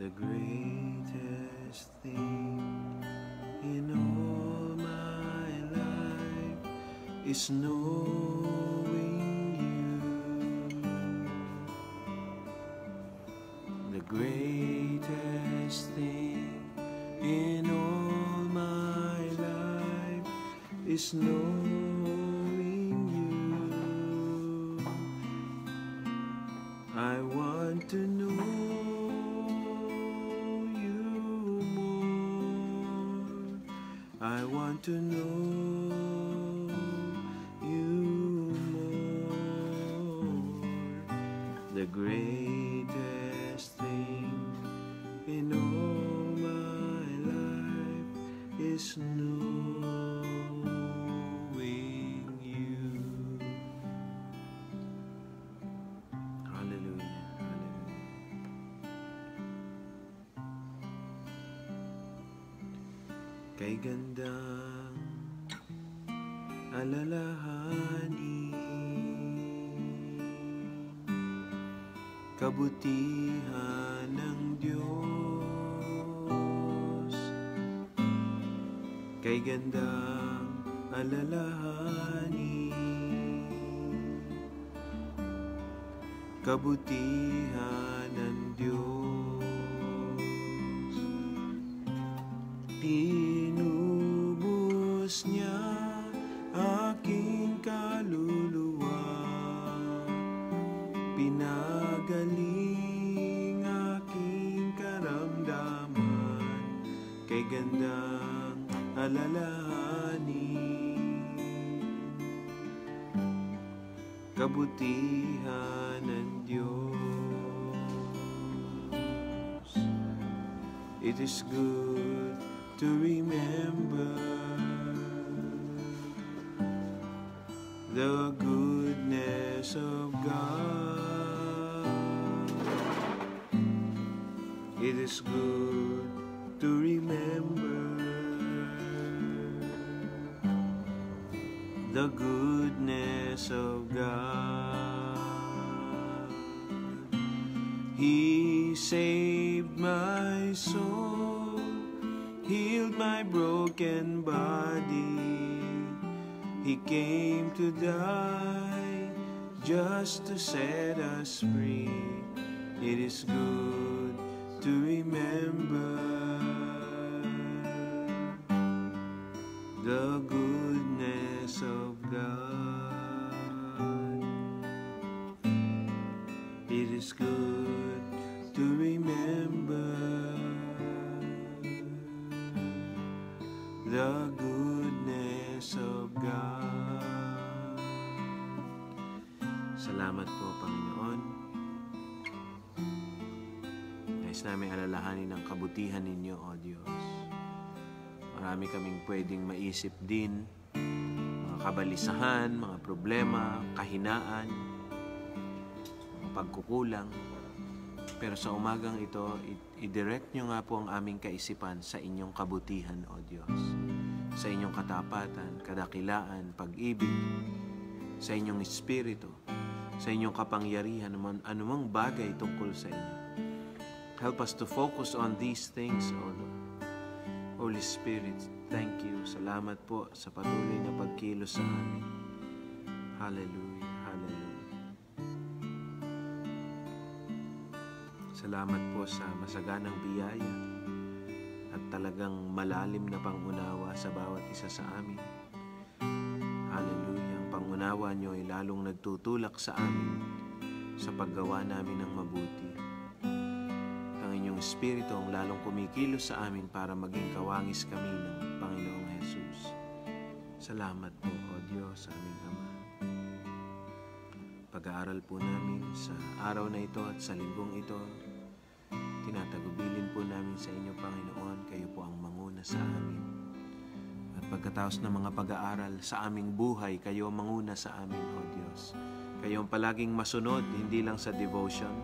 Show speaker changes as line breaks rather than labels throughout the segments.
The greatest thing in all my life is knowing you. The greatest thing in all my life is knowing you. I want to know I want to know you more. The greatest thing in all my life is knowing you. Hallelujah. Kay gandang alalahanin, kabutihan ng Diyos. Kay gandang alalahanin, kabutihan ng Diyos. Tinubos niya aking kaluluwa, pinagaling aking karamdaman. Kay gandang alalahanin, kabutihan ng Diyos. It is good to remember the goodness of God. It is good to remember the goodness of God. He saved my soul, healed my broken body. He came to die just to set us free. It is good to remember the goodness of God. It is good to remember the goodness of God. Salamat po, Panginoon. Nais namin alalahanin ang kabutihan ninyo, O Diyos. Marami kaming pwedeng maisip din, mga kabalisahan, mga problema, kahinaan, mga pagkukulang. Pero sa umagang ito, i-direct nyo nga po ang aming kaisipan sa inyong kabutihan, O Diyos. Sa inyong katapatan, kadakilaan, pag-ibig, sa inyong espiritu, sa inyong kapangyarihan, anumang bagay tungkol sa inyo. Help us to focus on these things, O Lord. Holy Spirit, thank you. Salamat po sa patuloy na pagkilos sa amin. Hallelujah, hallelujah. Salamat po sa masaganang biyaya at talagang malalim na pangunawa sa bawat isa sa amin. Hallelujah. Ang pangunawa nyo ay lalong nagtutulak sa amin sa paggawa namin ng mabuti. Ang inyong Espiritu ang lalong kumikilos sa amin para maging kawangis kami ng Panginoong Jesus. Salamat po, O Diyos, aming Ama. Pag-aaral po namin sa araw na ito at sa linggong ito, tinatagubilin po namin sa inyo, Panginoon, kayo po ang manguna sa amin. At pagkatapos ng mga pag-aaral sa aming buhay, kayo ang manguna sa amin, O Diyos. Kayo ang palaging masunod, hindi lang sa devotion,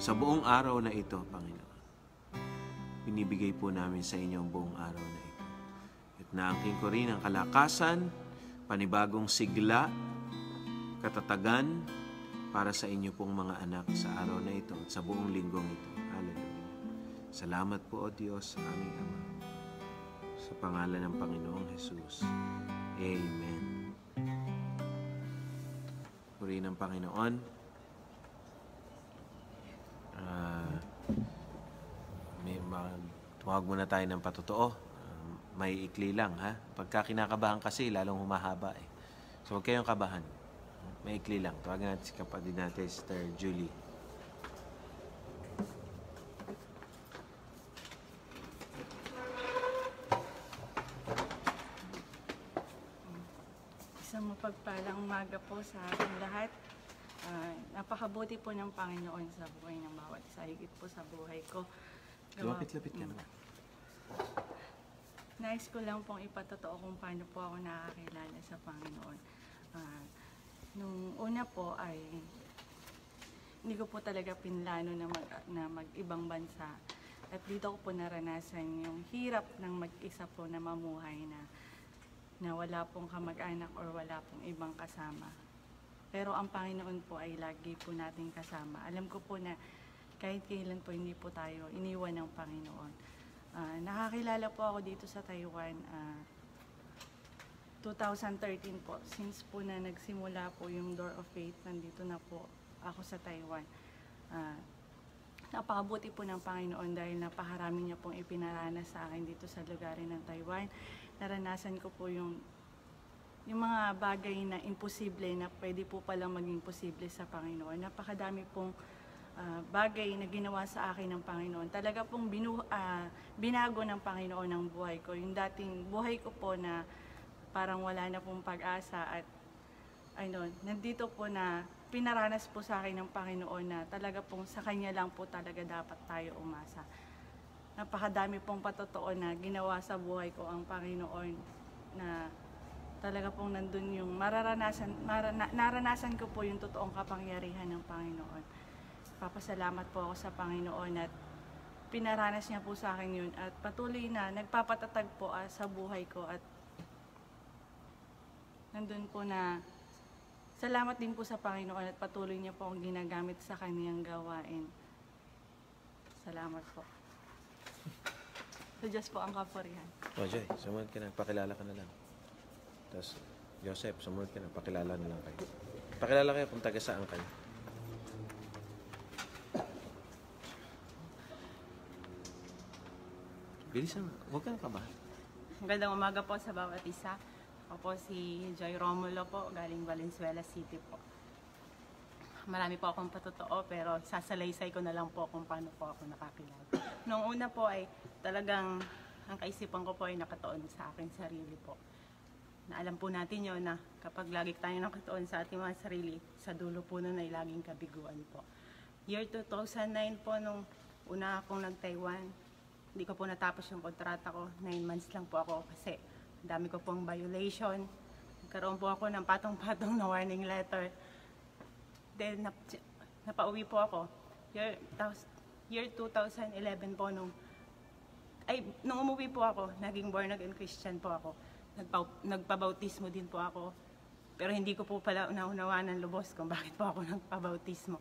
sa buong araw na ito, Panginoon. Binibigay po namin sa inyo ang buong araw na ito. At naangking ko rin ang kalakasan, panibagong sigla, katatagan, para sa inyo pong mga anak sa araw na ito at sa buong linggong ito. Hallelujah. Salamat po, O Diyos, sa aming Ama. Sa pangalan ng Panginoong Jesus. Amen. Purihin ng Panginoon. Tumawag muna tayo ng patotoo. May ikli lang, ha? Pagka kinakabahan kasi, lalong humahaba eh. So, huwag kayong kabahan. May ikli lang. Tawagan natin si kapatid natin, Sister Julie.
Isang mapagpalang umaga po sa ating lahat. Napakabuti po ng Panginoon sa buhay ng bawat isa, higit po sa buhay ko.
Lapit-lapit ka naman.
Nais ko lang pong ipatotoo kung paano po ako nakakilala sa Panginoon. Nung una po ay hindi ko po talaga pinlano na mag-ibang bansa. At dito ko po naranasan yung hirap ng mag-isa po na mamuhay na wala pong kamag-anak or wala pong ibang kasama. Pero ang Panginoon po ay lagi po nating kasama. Alam ko po na kahit kailan po hindi po tayo iniwan ng Panginoon. Nakakilala po ako dito sa Taiwan 2013 po. Since po na nagsimula po yung Door of Faith, nandito na po ako sa Taiwan. Napakabuti po ng Panginoon dahil napakarami niya pong ipinaranas sa akin dito sa lugarin ng Taiwan. Naranasan ko po yung mga bagay na imposible na pwede po palang maging posible sa Panginoon. Napakadami pong bagay na ginawa sa akin ng Panginoon. Talaga pong binago ng Panginoon ang buhay ko. Yung dating buhay ko po na parang wala na pong pag-asa at nandito po na pinaranas po sa akin ng Panginoon na talaga pong sa Kanya lang po talaga dapat tayo umasa. Napakadami pong patotoo na ginawa sa buhay ko ang Panginoon na talaga pong nandun yung naranasan ko po yung totoong kapangyarihan ng Panginoon. Papasalamat po ako sa Panginoon at pinaranas niya po sa akin yun at patuloy na nagpapatatag po sa buhay ko at nandun po na salamat din po sa Panginoon at patuloy niya po akong ginagamit sa kaniyang gawain. Salamat po. So Diyos po ang kapurihan.
Joy, sumunod ka na. Pakilala ka na lang. Tapos, Joseph, sumunod ka na. Pakilala na lang kayo. Pakilala kayo kung taga saan kayo. Bilisan mo. Huwag kang kabahan.
Magandang umaga po sa bawat isa. Ako po si Joy Romulo po, galing Valenzuela City po. Marami po akong patotoo pero sasalaysay ko na lang po kung paano po ako nakakilala. Noong una po ay talagang ang kaisipan ko po ay nakatuon sa aking sarili po. Na alam po natin yun na kapag lagi tayo nakatuon sa ating mga sarili, sa dulo po nun ay laging kabiguan po. Year 2009 po nung una akong nag-Taiwan, hindi ko po natapos yung kontrata ko. 9 months lang po ako kasi dami ko pong violation. Nagkaroon po ako ng patong-patong na warning letter. Then, napauwi po ako. Year 2011 po nung umuwi po ako, naging born again Christian po ako. Nagpabautismo din po ako. Pero hindi ko po pala naunawaan ng lubos kung bakit po ako nagpabautismo.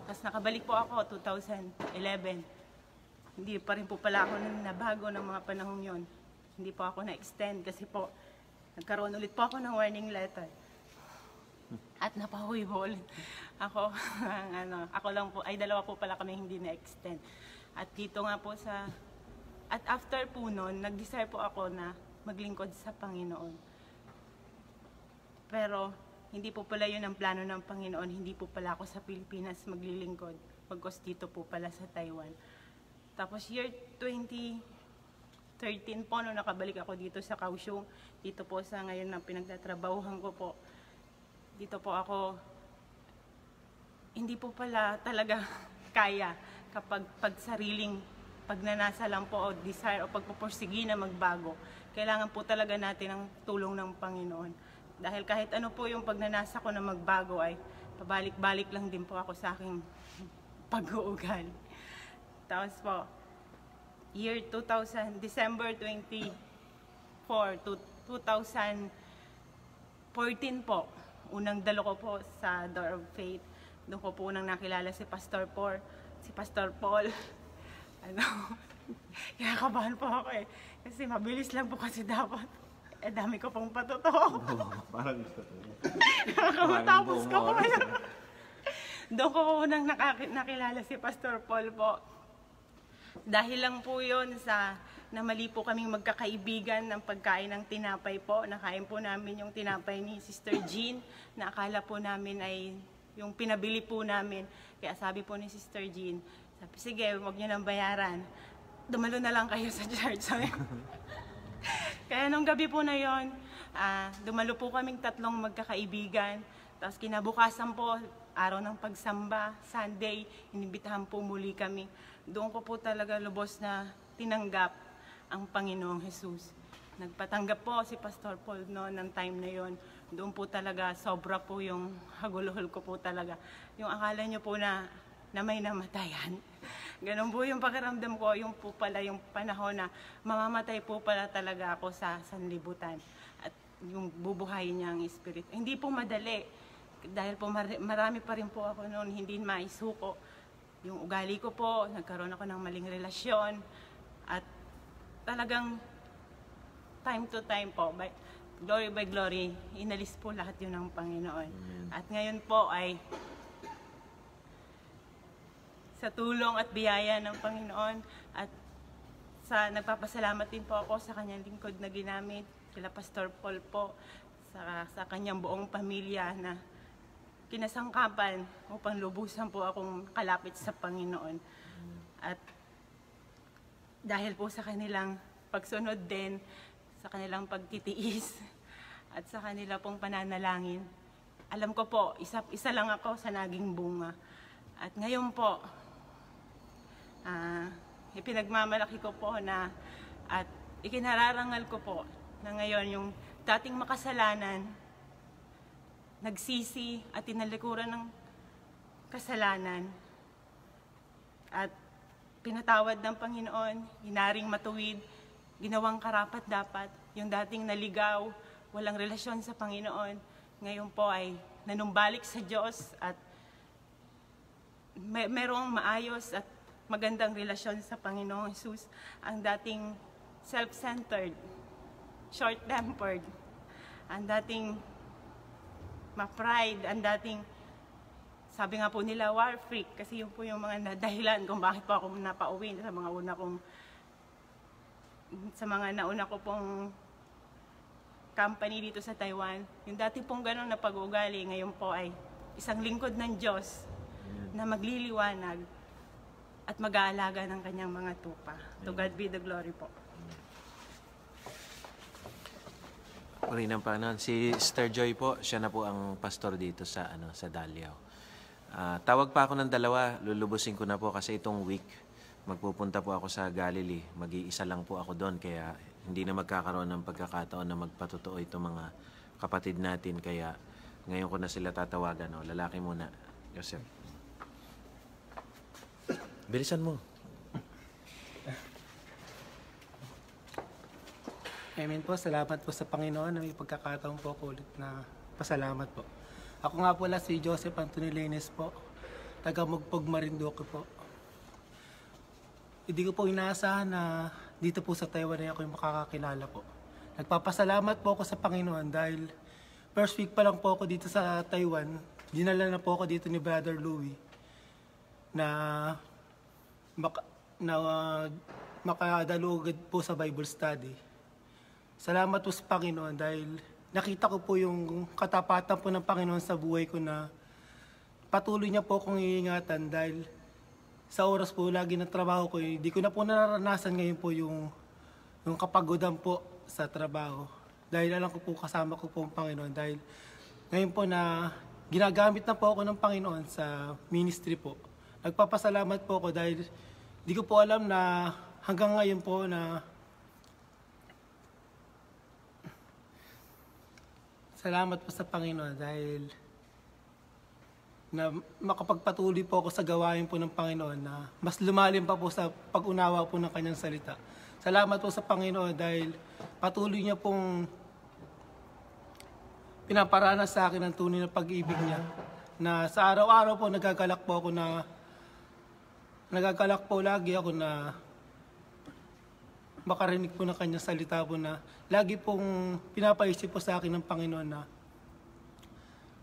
Tapos nakabalik po ako 2011. Hindi pa rin po pala ako nabago ng mga panahong yon. Hindi po ako na-extend kasi po nagkaroon ulit po ako ng warning letter. At napahuwi po ulit ako. Ako lang po, ay dalawa po pala kami hindi na-extend. At dito nga po at after po nun, nag-desire po ako na maglingkod sa Panginoon. Pero hindi po pala yun ang plano ng Panginoon. Hindi po pala ako sa Pilipinas maglilingkod. Pagkos dito po pala sa Taiwan. Tapos year 2013 po, nung nakabalik ako dito sa Kaohsiung, dito po sa ngayon na pinagtatrabahuhan ko po, dito po ako, hindi po pala talaga kaya kapag pagnanasa lang po o desire o pagpupursigi na magbago. Kailangan po talaga natin ang tulong ng Panginoon. Dahil kahit ano po yung pagnanasa ko na magbago ay pabalik-balik lang din po ako sa aking pag-uugali. Tapos po, year 2000, December 24, 2014 po, unang dalo ko po sa Door of Faith. Doon ko po unang nakilala si Pastor Paul. Kaya kabahan po ako eh. Kasi mabilis lang po kasi dapat. Eh, dami ko pong patotoo.
Parang gusto ko.
Tapos ko po ngayon. Doon ko unang nakilala si Pastor Paul po. Dahil lang po yun sa namali po kaming magkakaibigan ng pagkain ng tinapay po. Nakain po namin yung tinapay ni Sister Jean na akala po namin ay yung pinabili po namin. Kaya sabi po ni Sister Jean, sabi, sige, huwag niyo nang bayaran. Dumalo na lang kayo sa church. Kaya nung gabi po na yon, dumalo po kaming 3 magkakaibigan. Tapos kinabukasan po, araw ng pagsamba, Sunday, inibitahan po muli kami. Doon ko po talaga lubos na tinanggap ang Panginoong Jesus. Nagpatanggap po si Pastor Paul ng time na yon. Doon po talaga sobra po yung haguluhol ko po talaga. Yung akala nyo po na may namatayan. Ganun po yung pakiramdam ko, yung po pala yung panahon na mamamatay po pala talaga ako sa sanlibutan. At yung bubuhayin niya ang Espiritu. Hindi po madali. Dahil po marami pa rin po ako noon, hindi maisuko. Yung ugali ko po, nagkaroon ako ng maling relasyon. At talagang time to time po, glory by glory, inalis po lahat yun ng Panginoon. At ngayon po ay sa tulong at biyaya ng Panginoon at nagpapasalamat din po ako sa kanyang lingkod na ginamit, sila Pastor Paul po, sa kanyang buong pamilya na kinasangkapan upang lubusan po akong kalapit sa Panginoon. At dahil po sa kanilang pagsunod din, sa kanilang pagtitiis at sa kanila pong pananalangin, alam ko po, isa lang ako sa naging bunga. At ngayon po, ipinagmamalaki ko po na at ikinararangal ko po na ngayon yung dating makasalanan, nagsisi at tinalikuran ng kasalanan at pinatawad ng Panginoon, hinaring matuwid, ginawang karapat-dapat, yung dating naligaw, walang relasyon sa Panginoon, ngayon po ay nanumbalik sa Diyos at merong maayos at magandang relasyon sa Panginoong Jesus. Ang dating self-centered, short-tempered, ang dating ma-pride, ang dating, sabi nga po nila, war freak, kasi yun po yung mga dahilan kung bakit po ako napauwi sa mga nauna ko pong company dito sa Taiwan. Yung dati pong gano'n na pag-uugali, ngayon po ay isang lingkod ng Diyos na magliliwanag at mag-aalaga ng kanyang mga tupa. To God be the glory po.
Uri ng Panginoon. Si Sister Joy po, siya na po ang pastor dito sa Daliao. Tawag pa ako ng 2, lulubusin ko na po kasi itong week magpupunta po ako sa Galilee. Mag-iisa lang po ako doon kaya hindi na magkakaroon ng pagkakataon na magpatotoo itong mga kapatid natin. Kaya ngayon ko na sila tatawagan. Lalaki muna. Joseph. Bilisan mo.
Amen po. Salamat po sa Panginoon na may pagkakataon po ako ulit na pasalamat po. Ako nga po si Joseph Anthony Lenes po. Taga Mugpog, Marinduque po. Hindi ko po inaasahan na dito po sa Taiwan ay ako yung makakakilala po. Nagpapasalamat po ako sa Panginoon dahil first week pa lang po ako dito sa Taiwan. Dinala na po ako dito ni Brother Louie na makadalugad po sa Bible study. Salamat po sa Panginoon dahil nakita ko po yung katapatan po ng Panginoon sa buhay ko na patuloy niya po akong iingatan dahil sa oras po lagi ng trabaho ko, hindi ko na po nararanasan ngayon po yung kapagodan po sa trabaho. Dahil alam ko po kasama ko po ang Panginoon dahil ngayon po na ginagamit na po ako ng Panginoon sa ministry po. Nagpapasalamat po ako dahil di ko po alam na hanggang ngayon po na salamat po sa Panginoon dahil na makapagpatuloy po ako sa gawain po ng Panginoon na mas lumalim pa po sa pag-unawa po ng kanyang salita. Salamat po sa Panginoon dahil patuloy niya pong pinaparanas sa akin ang tunay na pag-ibig niya na sa araw-araw po nagagalak po lagi ako na makarinig po ng kanyang salita po na lagi pong pinapaisip po sa akin ng Panginoon na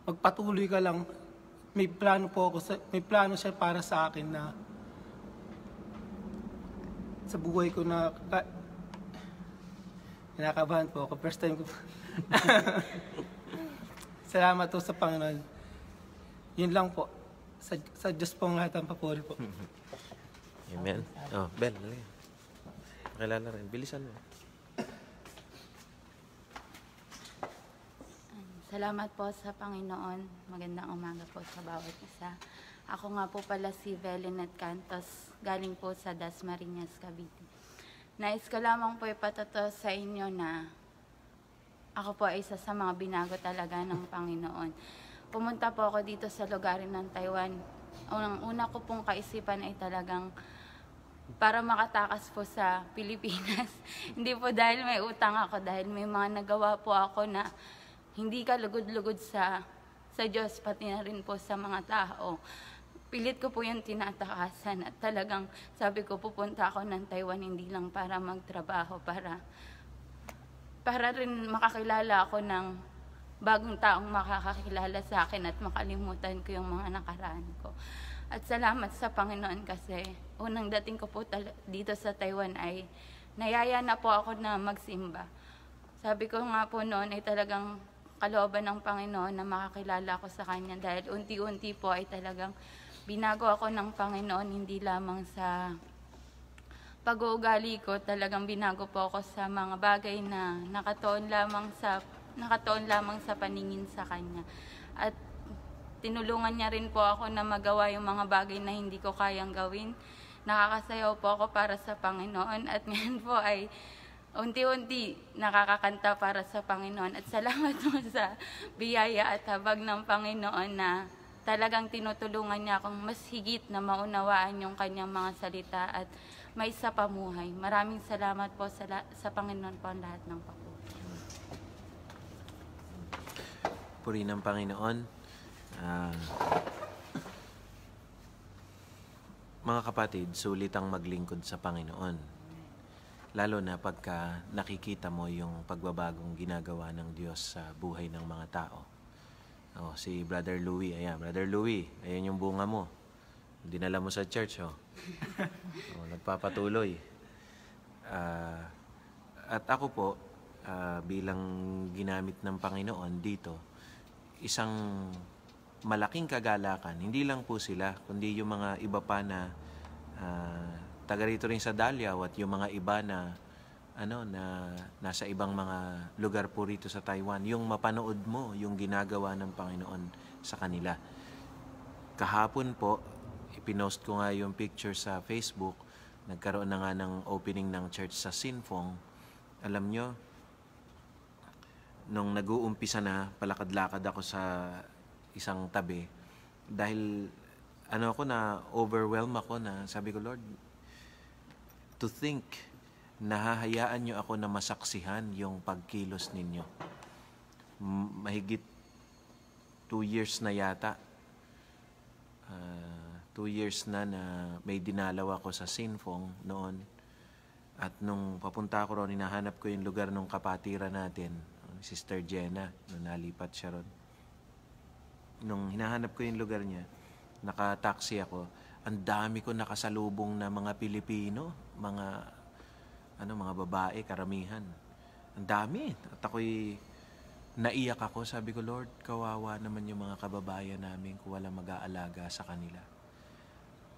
magpatuloy ka lang. May plano po ako, may plano siya para sa akin na sa buhay ko na kinakabahan po ako. First time ko po. Salamat po sa Panginoon. Yun lang po. Sa Diyos po ang lahat ang papuri po.
Amen. Oh, Bel, dali. Pakilala rin. Bilisan mo.
Salamat po sa Panginoon. Magandang umaga po sa bawat isa. Ako nga po pala si Velinet Cantos, galing po sa Dasmariñas, Cavite. Nais ko lamang po ipatotoo sa inyo na ako po ay isa sa mga binago talaga ng Panginoon. Pumunta po ako dito sa lugarin ng Taiwan. Unang-una ko pong kaisipan ay talagang para makatakas po sa Pilipinas. Hindi po dahil may utang ako, dahil may mga nagawa po ako na hindi ka lugod-lugod sa Diyos, pati na rin po sa mga tao. Pilit ko po yung tinatakasan at talagang sabi ko pupunta ako ng Taiwan hindi lang para magtrabaho, para rin makakilala ako ng bagong taong makakakilala sa akin at makalimutan ko yung mga nakaraan ko. At salamat sa Panginoon kasi unang dating ko po dito sa Taiwan ay nayaya na po ako na magsimba. Sabi ko nga po noon ay talagang kalooban ng Panginoon na makakilala ko sa Kanya dahil unti-unti po ay talagang binago ako ng Panginoon, hindi lamang sa pag-uugali ko, talagang binago po ako sa mga bagay na nakatoon lamang sa paningin sa Kanya. At tinulungan niya rin po ako na magawa yung mga bagay na hindi ko kayang gawin. Nakakasayaw po ako para sa Panginoon at ngayon po ay unti-unti nakakakanta para sa Panginoon. At salamat po sa biyaya at habag ng Panginoon na talagang tinutulungan niya akong mas higit na maunawaan yung kanyang mga salita at may sa pamuhay. Maraming salamat po sa Panginoon po ang lahat ng papuri.
Puri ng Panginoon. Mga kapatid, sulit ang maglingkod sa Panginoon. Lalo na pagka nakikita mo yung pagbabagong ginagawa ng Diyos sa buhay ng mga tao. Si Brother Louie, ayan. Brother Louie, ayan yung bunga mo. Dinala mo sa church, nagpapatuloy. At ako po, bilang ginamit ng Panginoon dito, isang malaking kagalakan. Hindi lang po sila, kundi yung mga iba pa na taga rito rin sa Daliao at yung mga iba na nasa ibang mga lugar po rito sa Taiwan. Yung mapanood mo yung ginagawa ng Panginoon sa kanila. Kahapon po, ipinost ko nga yung picture sa Facebook. Nagkaroon na nga ng opening ng church sa Sinfong. Alam nyo, nung nag-uumpisa na, palakad-lakad ako sa isang tabi dahil overwhelm ako na sabi ko, Lord, to think nahahayaan nyo ako na masaksihan yung pagkilos ninyo. Mahigit 2 years na yata. 2 years na may dinalaw ako sa Sinfong noon. At nung papunta ako ron, hinahanap ko yung lugar ng kapatira natin, Sister Jenna, nung nalipat siya ron. Nung hinahanap ko yung lugar niya, naka-taxi ako, ang dami ko nakasalubong na mga Pilipino, mga babae, karamihan. Ang dami. At ako'y naiyak ako. Sabi ko, Lord, kawawa naman yung mga kababayan namin kung wala mag-aalaga sa kanila.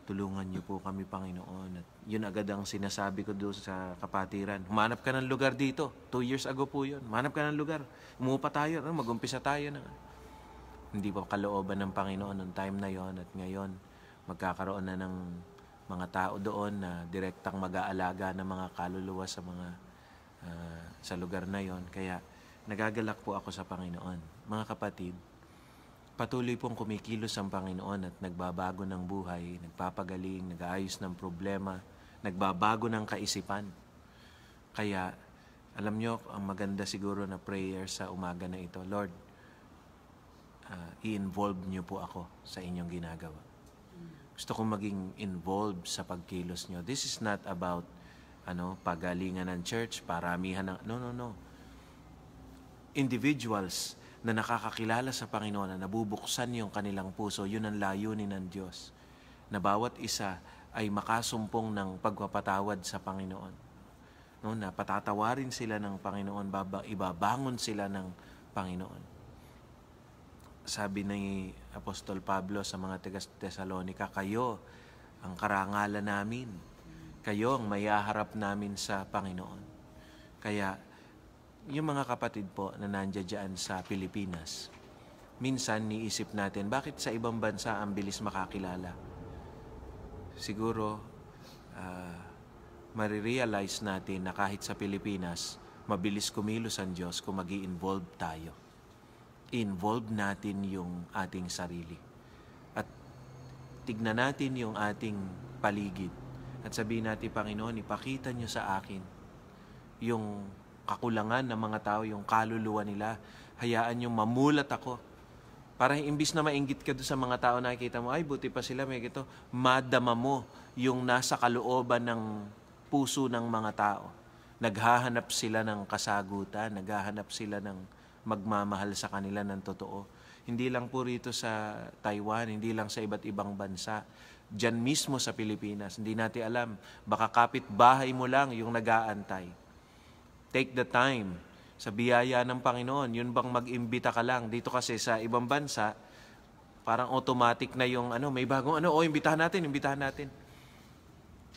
Tulungan niyo po kami, Panginoon. At yun agad ang sinasabi ko doon sa kapatiran. Humanap ka ng lugar dito. 2 years ago po yun. Humanap ka ng lugar. Umupa tayo. Mag-umpisa tayo na. Hindi pa kalooban ng Panginoon noong time na yon at ngayon magkakaroon na ng mga tao doon na direktang mag-aalaga ng mga kaluluwa sa lugar na yon. Kaya nagagalak po ako sa Panginoon. Mga kapatid, patuloy pong kumikilos ang Panginoon at nagbabago ng buhay, nagpapagaling, nag-aayos ng problema, nagbabago ng kaisipan. Kaya alam nyo, ang maganda siguro na prayer sa umaga na ito, Lord, i-involve niyo po ako sa inyong ginagawa. Gusto kong maging involved sa pagkilos niyo. This is not about pagalingan ng church, paramihan ng... No. Individuals na nakakakilala sa Panginoon, na nabubuksan yung kanilang puso, yun ang layunin ng Diyos. Na bawat isa ay makasumpong ng pagpapatawad sa Panginoon. Na patatawarin sila ng Panginoon, ibabangon sila ng Panginoon. Sabi ni Apostol Pablo sa mga taga-Tesalonica, kayo ang karangalan namin. Kayo ang mayaharap namin sa Panginoon. Kaya, yung mga kapatid po na nandiyan sa Pilipinas, minsan niisip natin, bakit sa ibang bansa ang bilis makakilala? Siguro, marirealize natin na kahit sa Pilipinas, mabilis kumilos ang Diyos kung mag-i-involve tayo. Involve natin yung ating sarili. At tignan natin yung ating paligid. At sabihin natin, Panginoon, ipakita niyo sa akin yung kakulangan ng mga tao, yung kaluluwa nila. Hayaan niyo mamulat ako. Para imbis na mainggit ka doon sa mga tao, nakikita mo, ay buti pa sila, may gito. Madama mo yung nasa kalooban ng puso ng mga tao. Naghahanap sila ng kasagutan, naghahanap sila ng magmamahal sa kanila ng totoo. Hindi lang po rito sa Taiwan, hindi lang sa iba't ibang bansa. Diyan mismo sa Pilipinas, hindi natin alam, baka kapitbahay mo lang yung nag-aantay. Take the time sa biyaya ng Panginoon. Yun bang mag-imbita ka lang? Dito kasi sa ibang bansa, parang automatic na yung may bagong imbitahan natin.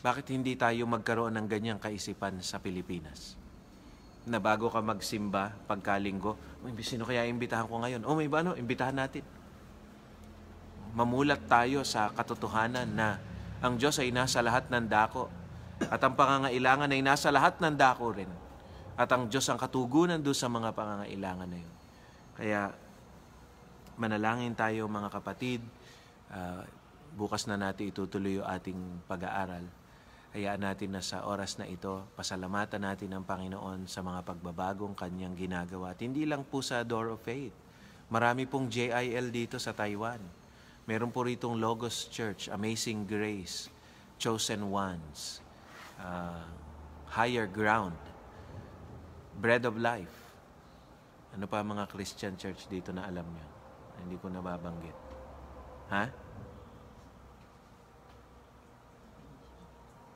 Bakit hindi tayo magkaroon ng ganyang kaisipan sa Pilipinas? Na bago ka magsimba, pagkalinggo, sino kaya imbitahan ko ngayon? May imbitahan natin. Mamulat tayo sa katotohanan na ang Diyos ay nasa lahat ng dako at ang pangangailangan ay nasa lahat ng dako rin. At ang Diyos ang katugunan doon sa mga pangangailangan na yun. Kaya, manalangin tayo mga kapatid. Bukas na natin itutuloy yung ating pag-aaral. Hayaan natin na sa oras na ito, pasalamatan natin ang Panginoon sa mga pagbabagong Kanyang ginagawa. At hindi lang po sa Door of Faith. Marami pong JIL dito sa Taiwan. Meron po ritong Logos Church, Amazing Grace, Chosen Ones, Higher Ground, Bread of Life. Ano pa mga Christian church dito na alam nyo? Hindi ko nababanggit. Ha?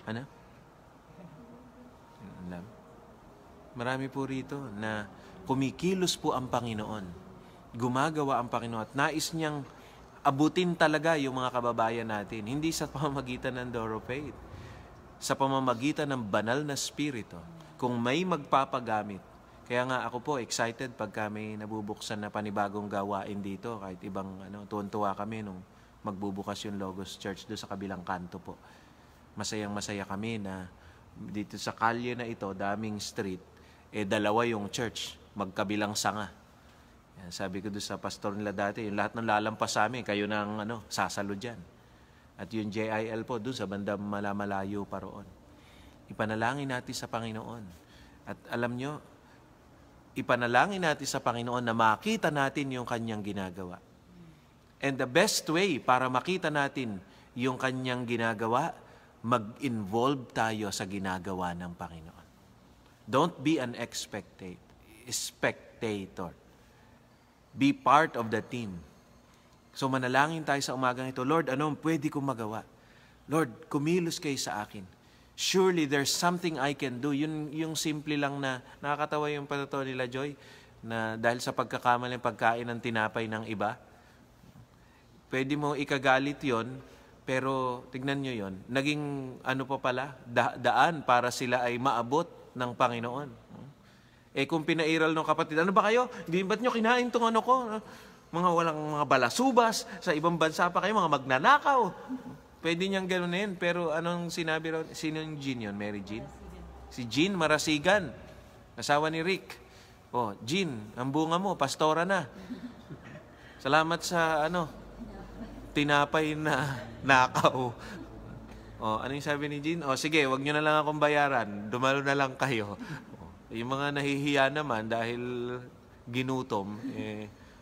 Ano? Alam? Marami po rito na kumikilos po ang Panginoon. Gumagawa ang Panginoon at nais niyang abutin talaga yung mga kababayan natin. Hindi sa pamamagitan ng Door of Faith. Sa pamamagitan ng banal na spirito. Kung may magpapagamit. Kaya nga ako po excited pag kami nabubuksan na panibagong gawain dito. Kahit ibang tuwan-tuwa kami nung magbubukas yung Logos Church doon sa kabilang kanto po. Masayang-masaya kami na dito sa kalye na ito, daming street, dalawa yung church, magkabilang sanga. Yan, sabi ko doon sa pastor nila dati, yung lahat ng lalampas sa amin, kayo nang sasalo dyan. At yung JIL po doon sa bandang malayo pa roon. Ipanalangin natin sa Panginoon. At alam nyo, ipanalangin natin sa Panginoon na makita natin yung Kanyang ginagawa. And the best way para makita natin yung Kanyang ginagawa, mag-involve tayo sa ginagawa ng Panginoon. Don't be an spectator. Be part of the team. So manalangin tayo sa umagang ito, Lord, anong pwede kong magawa? Lord, kumilos kayo sa akin. Surely there's something I can do. Yung simple lang na nakakatawa yung patotoo nila, Joy, na dahil sa pagkakamali ng pagkain ng tinapay ng iba, pwede mo ikagalit yon. Pero tignan nyo yon, naging pa pala, daan para sila ay maabot ng Panginoon. Kung pinairal ng kapatid, ano ba kayo? Ba't nyo kinain itong ko? Mga walang mga balasubas, sa ibang bansa pa kayo, mga magnanakaw. Pwede niyang ganunin, pero anong sinabi raw? Sino yung Jean yun? Mary Jean? Si Jean Marasigan, asawa ni Rick. Jean, ang bunga mo, pastora na. Salamat sa tinapay na nakaw. Ano yung sabi ni Jean? Sige, wag nyo na lang akong bayaran. Dumalo na lang kayo. Yung mga nahihiya naman dahil ginutom,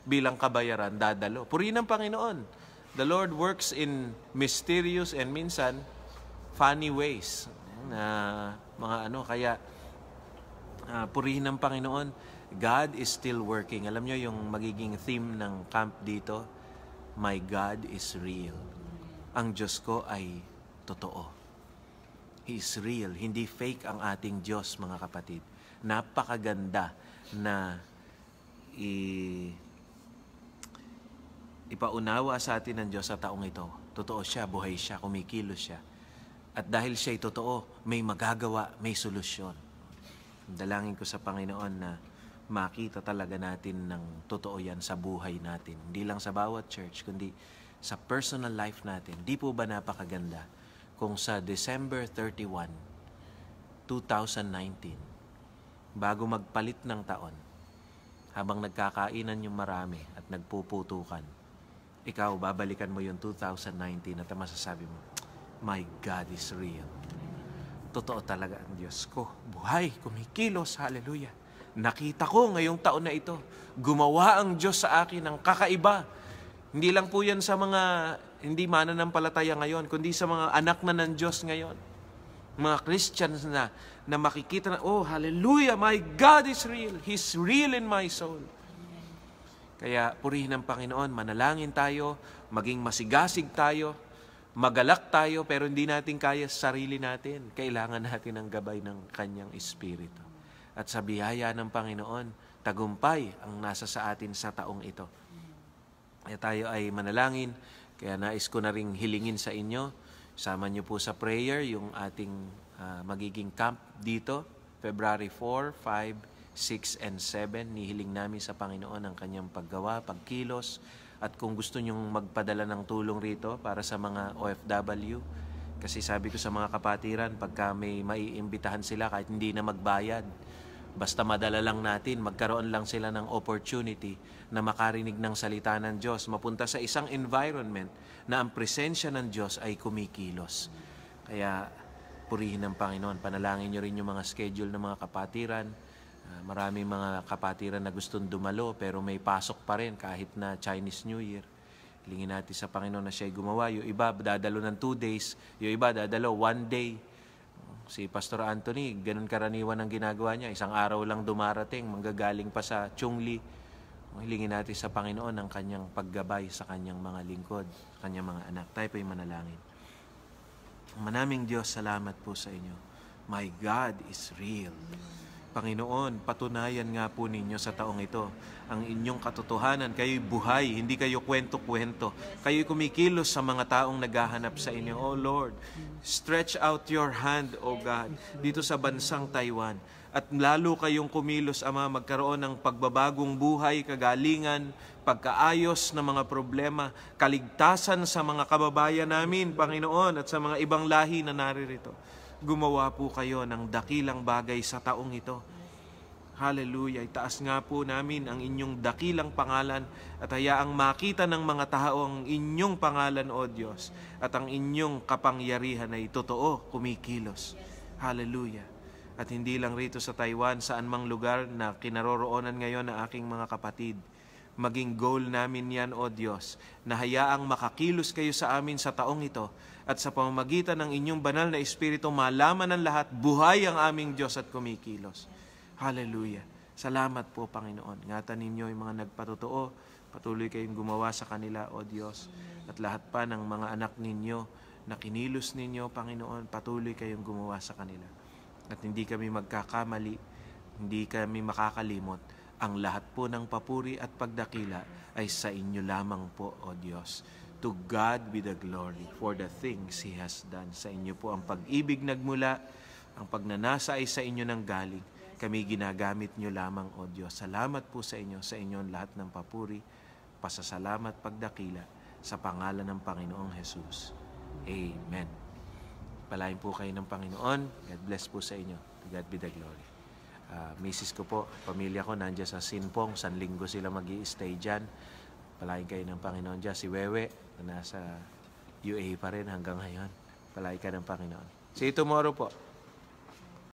bilang kabayaran, dadalo. Purihin ang Panginoon. The Lord works in mysterious and minsan funny ways. na mga kaya purihin ng Panginoon. God is still working. Alam nyo yung magiging theme ng camp dito, My God is real. Ang Diyos ko ay totoo. He is real. Hindi fake ang ating Diyos, mga kapatid. Napakaganda na ipaunawa sa atin ng Diyos sa taong ito. Totoo siya, buhay siya, kumikilos siya. At dahil siya'y totoo, may magagawa, may solusyon. Dalangin ko sa Panginoon na makita talaga natin ng totoo yan sa buhay natin. Hindi lang sa bawat church, kundi sa personal life natin. Di po ba napakaganda kung sa December 31, 2019, bago magpalit ng taon, habang nagkakainan yung marami at nagpuputukan, ikaw, babalikan mo yung 2019 at masasabi mo, My God is real. Totoo talaga ang Diyos ko. Buhay, kumikilos, hallelujah. Nakita ko ngayong taon na ito, gumawa ang Diyos sa akin ng kakaiba. Hindi lang po yan sa mga hindi mananampalataya ngayon, kundi sa mga anak na ng Diyos ngayon. Mga Christians na makikita na, oh, hallelujah, my God is real. He's real in my soul. Kaya purihin ng Panginoon, manalangin tayo, maging masigasig tayo, magalak tayo, pero hindi natin kaya sa sarili natin. Kailangan natin ang gabay ng Kanyang Espiritu. At sa biyaya ng Panginoon, tagumpay ang nasa sa atin sa taong ito. Kaya tayo ay manalangin, kaya nais ko na ring hilingin sa inyo, sama niyo po sa prayer yung ating magiging camp dito, February 4, 5, 6, and 7. Nihiling namin sa Panginoon ang Kanyang paggawa, pagkilos, at kung gusto nyong magpadala ng tulong rito para sa mga OFW, kasi sabi ko sa mga kapatiran, pagka may maiimbitahan sila kahit hindi na magbayad, basta madala lang natin, magkaroon lang sila ng opportunity na makarinig ng salita ng Diyos, mapunta sa isang environment na ang presensya ng Diyos ay kumikilos. Kaya purihin ng Panginoon, panalangin nyo rin yung mga schedule ng mga kapatiran. Maraming mga kapatiran na gustong dumalo pero may pasok pa rin kahit na Chinese New Year. Hilingin natin sa Panginoon na siya'y gumawa. Yung iba dadalo ng 2 days, yung iba dadalo 1 day. Si Pastor Anthony, ganun karaniwan ang ginagawa niya. Isang araw lang dumarating, manggagaling pa sa Chungli. Hilingin natin sa Panginoon ang Kanyang paggabay sa Kanyang mga lingkod, sa Kanyang mga anak. Tayo po'y manalangin. Manaming Diyos, salamat po sa inyo. My God is real. Panginoon, patunayan nga po ninyo sa taong ito ang inyong katotohanan. Kayo'y buhay, hindi kayo kwento-kwento. Kayo'y kumikilos sa mga taong naghahanap sa inyo. Oh Lord, stretch out your hand, oh God, dito sa bansang Taiwan. At lalo kayong kumilos, Ama, magkaroon ng pagbabagong buhay, kagalingan, pagkaayos ng mga problema, kaligtasan sa mga kababayan namin, Panginoon, at sa mga ibang lahi na naririto. Gumawa po kayo ng dakilang bagay sa taong ito. Hallelujah. Itaas nga po namin ang inyong dakilang pangalan at hayaang makita ng mga tao ang inyong pangalan, O Diyos, at ang inyong kapangyarihan ay totoo, kumikilos. Hallelujah. At hindi lang rito sa Taiwan, saan mang lugar na kinaroroonan ngayon ng aking mga kapatid, maging goal namin yan, O Diyos, na hayaang makakilos kayo sa amin sa taong ito at sa pamamagitan ng inyong banal na Espiritu malaman ng lahat, buhay ang aming Diyos at kumikilos. Hallelujah. Salamat po, Panginoon. Ingatan ninyo yung mga nagpatotoo. Patuloy kayong gumawa sa kanila, O Diyos. At lahat pa ng mga anak ninyo na kinilos ninyo, Panginoon, patuloy kayong gumawa sa kanila. At hindi kami magkakamali, hindi kami makakalimot. Ang lahat po ng papuri at pagdakila ay sa inyo lamang po, O Diyos. To God be the glory for the things He has done. Sa inyo po ang pag-ibig nagmula, ang pagnanasa ay sa inyo nang galing. Kami ginagamit nyo lamang, O Diyos. Salamat po sa inyong lahat ng papuri, pasasalamat, pagdakila, sa pangalan ng Panginoong Jesus. Amen. Palain po kayo ng Panginoon. God bless po sa inyo. To God be the glory. Misis ko po, pamilya ko, nandiyan sa Sinpong. San Linggo sila mag-i-stay dyan. Palain kayo ng Panginoon dyan. Si Wewe, na nasa UAE pa rin hanggang ngayon. Palain ka ng Panginoon. See you tomorrow po.